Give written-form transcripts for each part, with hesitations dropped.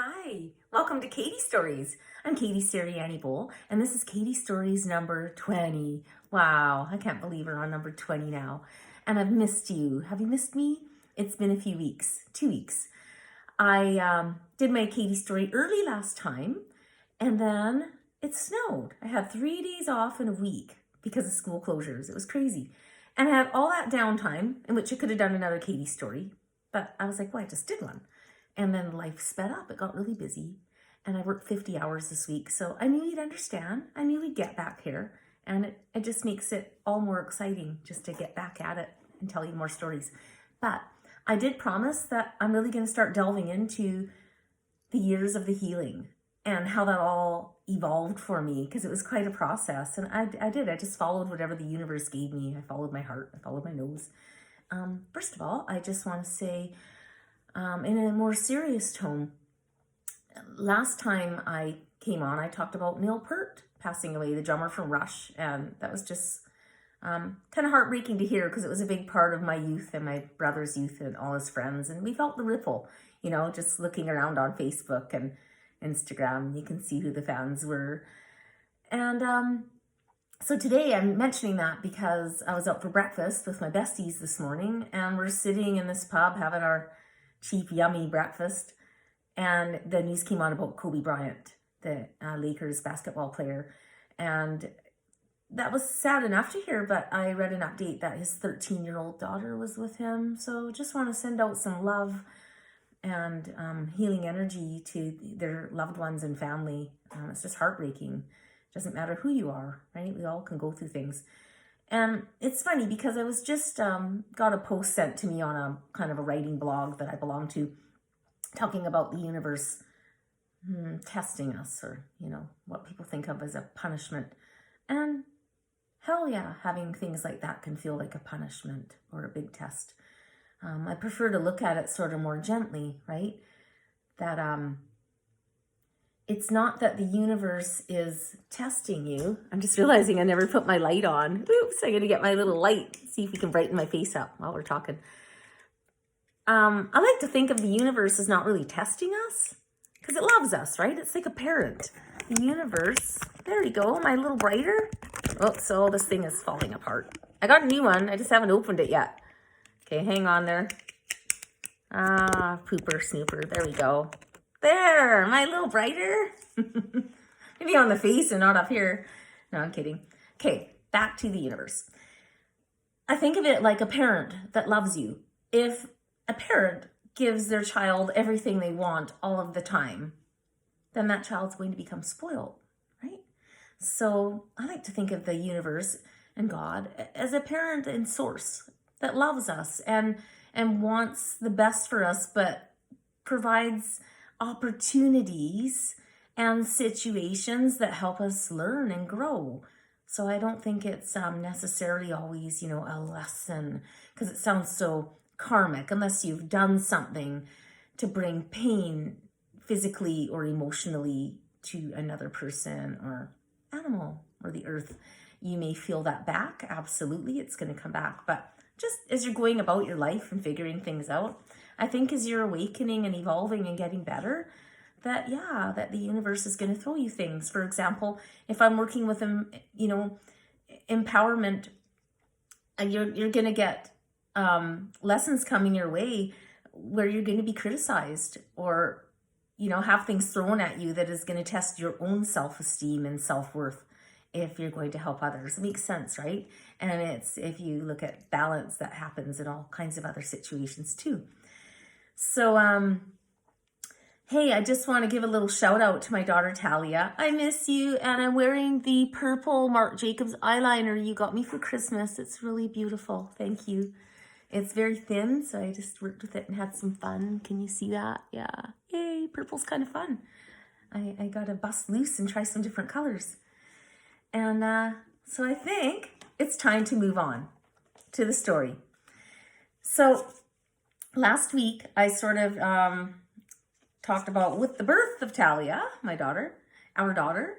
Hi, welcome to Katie Stories. I'm Katie Sirianni Bowl, and this is Katie Stories number 20. Wow, I can't believe we're on number 20 now. And I've missed you. Have you missed me? It's been a few weeks, 2 weeks. I did my Katie story early last time, and then it snowed. I had 3 days off in a week because of school closures. It was crazy. And I had all that downtime in which I could have done another Katie story, but I was like, well, I just did one. And then life sped up. It got really busy. And I worked 50 hours this week. So I knew you'd understand. I knew we'd get back here. And it just makes it all more exciting just to get back at it and tell you more stories. But I did promise that I'm really going to start delving into the years of the healing and how that all evolved for me, because it was quite a process. And I did. I just followed whatever the universe gave me. I followed my heart. I followed my nose. First of all, I just want to say, in a more serious tone, last time I came on, I talked about Neil Peart passing away, the drummer from Rush, and that was just kind of heartbreaking to hear because it was a big part of my youth and my brother's youth and all his friends, and we felt the ripple, just looking around on Facebook and Instagram, you can see who the fans were. And so today I'm mentioning that because I was out for breakfast with my besties this morning, and we're sitting in this pub having our cheap, yummy breakfast, and the news came on about Kobe Bryant, the Lakers basketball player, and that was sad enough to hear, but I read an update that his 13-year-old daughter was with him, so just want to send out some love and healing energy to their loved ones and family. It's just heartbreaking. Doesn't matter who you are, right? We all can go through things. And it's funny because I was just got a post sent to me on a kind of a writing blog that I belong to, talking about the universe testing us, or, what people think of as a punishment. And hell yeah, having things like that can feel like a punishment or a big test. I prefer to look at it sort of more gently, right? That it's not that the universe is testing you. I'm just realizing I never put my light on. Oops, I'm going to get my little light, see if we can brighten my face up while we're talking. I like to think of the universe as not really testing us because it loves us, right? It's like a parent. The universe, there we go, my little brighter. Oh, so this thing is falling apart. I got a new one. I just haven't opened it yet. Okay, hang on there. Pooper snooper. There we go. There, my little brighter. Maybe on the face and not up here. No, I'm kidding. Okay, back to the universe. I think of it like a parent that loves you. If a parent gives their child everything they want all of the time, then that child's going to become spoiled, right? So I like to think of the universe and God as a parent and source that loves us and wants the best for us, but provides opportunities and situations that help us learn and grow. So I don't think it's necessarily always, a lesson, because it sounds so karmic, unless you've done something to bring pain physically or emotionally to another person or animal or the earth. You may feel that back. Absolutely, it's going to come back. But just as you're going about your life and figuring things out, I think as you're awakening and evolving and getting better, that the universe is going to throw you things. For example, if I'm working with empowerment, you're going to get lessons coming your way where you're going to be criticized or, have things thrown at you that is going to test your own self-esteem and self-worth if you're going to help others. It makes sense, right? And it's, if you look at balance, that happens in all kinds of other situations too. So, hey, I just want to give a little shout out to my daughter, Talia. I miss you, and I'm wearing the purple Marc Jacobs eyeliner you got me for Christmas. It's really beautiful. Thank you. It's very thin, so I just worked with it and had some fun. Can you see that? Yeah. Yay, purple's kind of fun. I got to bust loose and try some different colors. And so I think it's time to move on to the story. So last week, I sort of talked about with the birth of Talia, our daughter,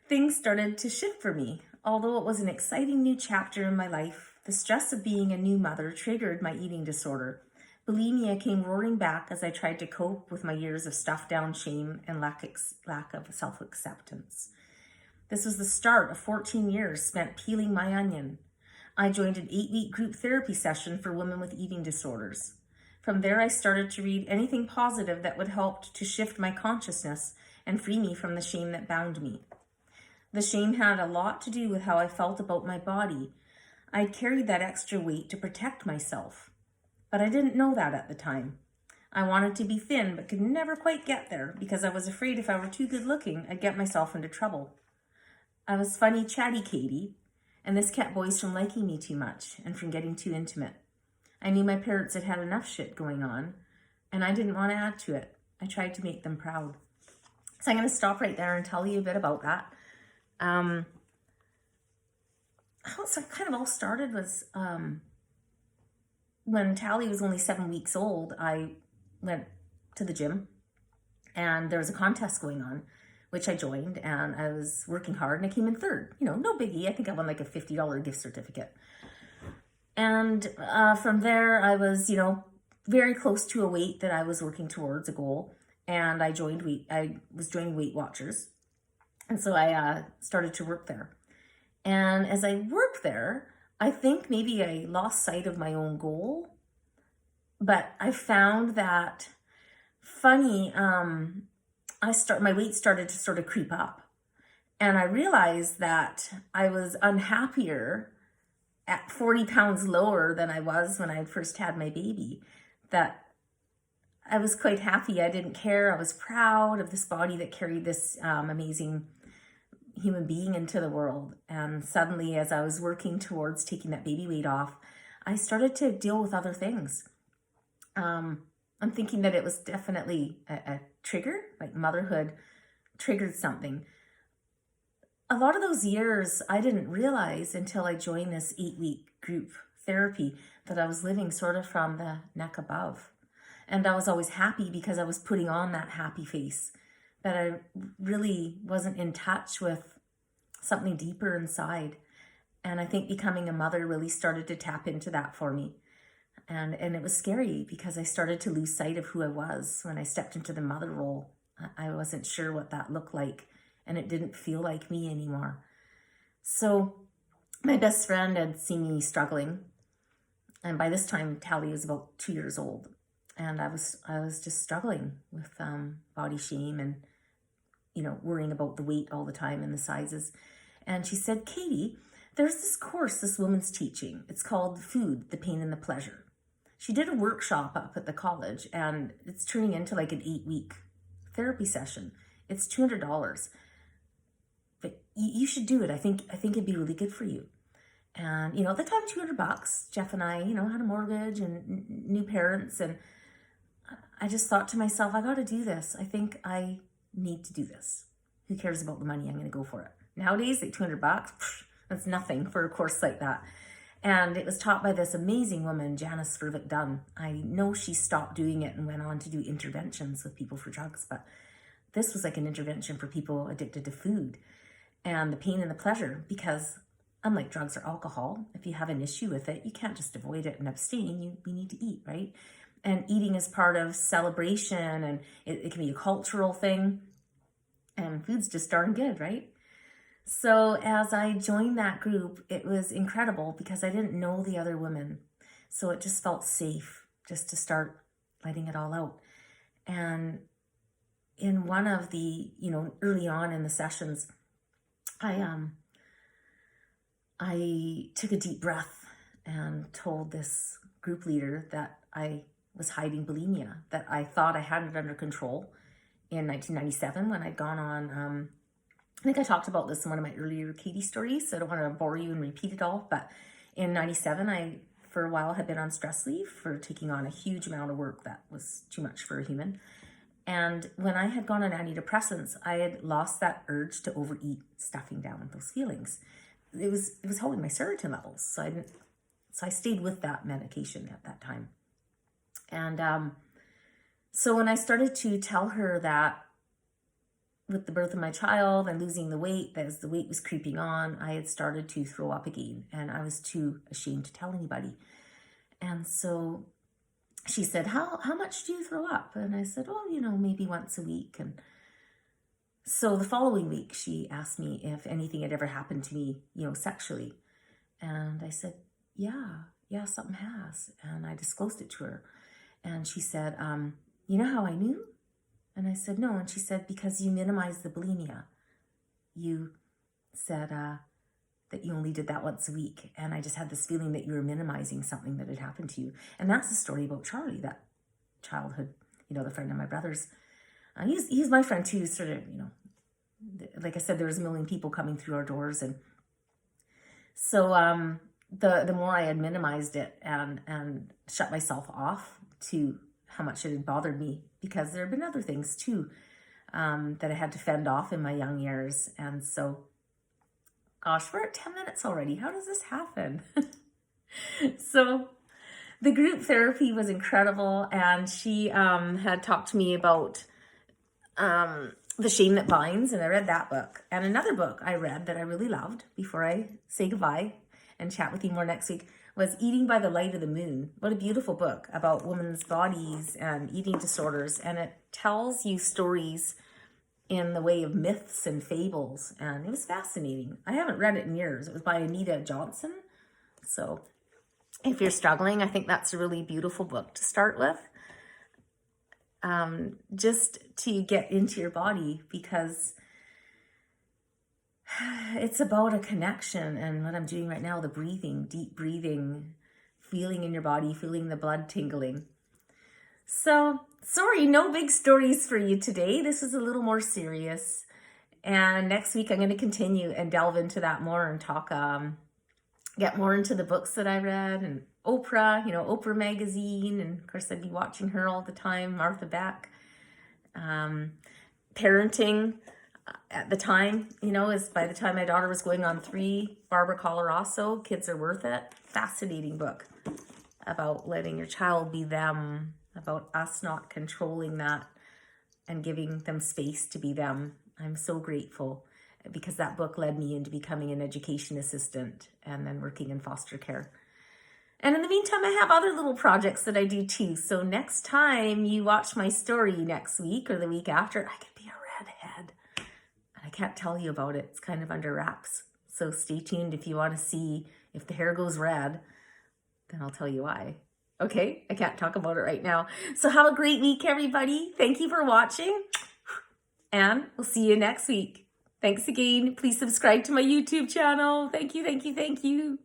things started to shift for me. Although it was an exciting new chapter in my life, the stress of being a new mother triggered my eating disorder. Bulimia came roaring back as I tried to cope with my years of stuffed down shame and lack of self-acceptance. This was the start of 14 years spent peeling my onion. I joined an 8-week group therapy session for women with eating disorders. From there, I started to read anything positive that would help to shift my consciousness and free me from the shame that bound me. The shame had a lot to do with how I felt about my body. I'd carried that extra weight to protect myself, but I didn't know that at the time. I wanted to be thin, but could never quite get there because I was afraid if I were too good looking, I'd get myself into trouble. I was funny, chatty Katie, and this kept boys from liking me too much and from getting too intimate. I knew my parents had had enough shit going on, and I didn't want to add to it. I tried to make them proud. So I'm going to stop right there and tell you a bit about that. How it kind of all started was when Tally was only 7 weeks old. I went to the gym, and there was a contest going on, which I joined, and I was working hard, and I came in third. You know, no biggie. I think I won like a $50 gift certificate. And from there, I was, very close to a weight that I was working towards, a goal. And I was joining Weight Watchers. And so I started to work there. And as I worked there, I think maybe I lost sight of my own goal. But I found that funny, my weight started to sort of creep up. And I realized that I was unhappier at 40 pounds lower than I was when I first had my baby, that I was quite happy. I didn't care. I was proud of this body that carried this amazing human being into the world. And suddenly, as I was working towards taking that baby weight off, I started to deal with other things. I'm thinking that it was definitely a trigger, like motherhood triggered something. A lot of those years, I didn't realize until I joined this 8-week group therapy that I was living sort of from the neck above. And I was always happy because I was putting on that happy face, but I really wasn't in touch with something deeper inside. And I think becoming a mother really started to tap into that for me. And it was scary because I started to lose sight of who I was when I stepped into the mother role. I wasn't sure what that looked like, and it didn't feel like me anymore. So my best friend had seen me struggling. And by this time, Tally was about 2 years old. And I was just struggling with body shame and, worrying about the weight all the time and the sizes. And she said, Katie, there's this course this woman's teaching. It's called Food, the Pain and the Pleasure. She did a workshop up at the college, and it's turning into like an 8-week therapy session. It's $200. But you should do it. I think it'd be really good for you. And, at the time, $200, Jeff and I, had a mortgage and new parents. And I just thought to myself, I got to do this. I think I need to do this. Who cares about the money? I'm going to go for it. Nowadays, like $200, that's nothing for a course like that. And it was taught by this amazing woman, Janice Furvick Dunn. I know she stopped doing it and went on to do interventions with people for drugs, but this was like an intervention for people addicted to food and the pain and the pleasure, because unlike drugs or alcohol, if you have an issue with it, you can't just avoid it and abstain. You need to eat, right? And eating is part of celebration, and it can be a cultural thing. And food's just darn good, right? So as I joined that group, it was incredible because I didn't know the other women. So it just felt safe just to start letting it all out. And in one of the, early on in the sessions, I took a deep breath and told this group leader that I was hiding bulimia, that I thought I had it under control in 1997 when I'd gone on, I think I talked about this in one of my earlier Katie stories, so I don't want to bore you and repeat it all, but in 97, I, for a while, had been on stress leave for taking on a huge amount of work that was too much for a human. And when I had gone on antidepressants, I had lost that urge to overeat, stuffing down those feelings. It was holding my serotonin levels, so I stayed with that medication at that time. And so when I started to tell her that with the birth of my child and losing the weight, as the weight was creeping on, I had started to throw up again, and I was too ashamed to tell anybody. And so she said, how much do you throw up? And I said, oh, maybe once a week. And so the following week, she asked me if anything had ever happened to me, sexually. And I said, yeah, something has. And I disclosed it to her. And she said, you know how I knew? And I said, no. And she said, because you minimized the bulimia. You said that you only did that once a week. And I just had this feeling that you were minimizing something that had happened to you. And that's the story about Charlie, that childhood, the friend of my brother's. He's my friend too, sort of, like I said, there was a million people coming through our doors. And so the more I had minimized it and shut myself off to how much it had bothered me, because there have been other things too that I had to fend off in my young years. And so, gosh, we're at 10 minutes already. How does this happen? So the group therapy was incredible. And she had talked to me about The Shame That Binds. And I read that book. And another book I read that I really loved before I say goodbye and chat with you more next week was Eating by the Light of the Moon. What a beautiful book about women's bodies and eating disorders. And it tells you stories in the way of myths and fables. And it was fascinating. I haven't read it in years. It was by Anita Johnson. So if you're struggling, I think that's a really beautiful book to start with. Just to get into your body, because it's about a connection. And what I'm doing right now, the breathing, deep breathing, feeling in your body, feeling the blood tingling. So, sorry, no big stories for you today. This is a little more serious. And next week, I'm going to continue and delve into that more and talk, get more into the books that I read and Oprah, Oprah magazine. And of course, I'd be watching her all the time, Martha Beck. Parenting at the time, is by the time my daughter was going on 3, Barbara Coloroso, Kids Are Worth It. Fascinating book about letting your child be them, about us not controlling that and giving them space to be them. I'm so grateful because that book led me into becoming an education assistant and then working in foster care. And in the meantime, I have other little projects that I do too. So next time you watch my story next week or the week after, I could be a redhead. And I can't tell you about it. It's kind of under wraps. So stay tuned if you want to see if the hair goes red, then I'll tell you why. Okay, I can't talk about it right now. So have a great week, everybody. Thank you for watching. And we'll see you next week. Thanks again. Please subscribe to my YouTube channel. Thank you, thank you, thank you.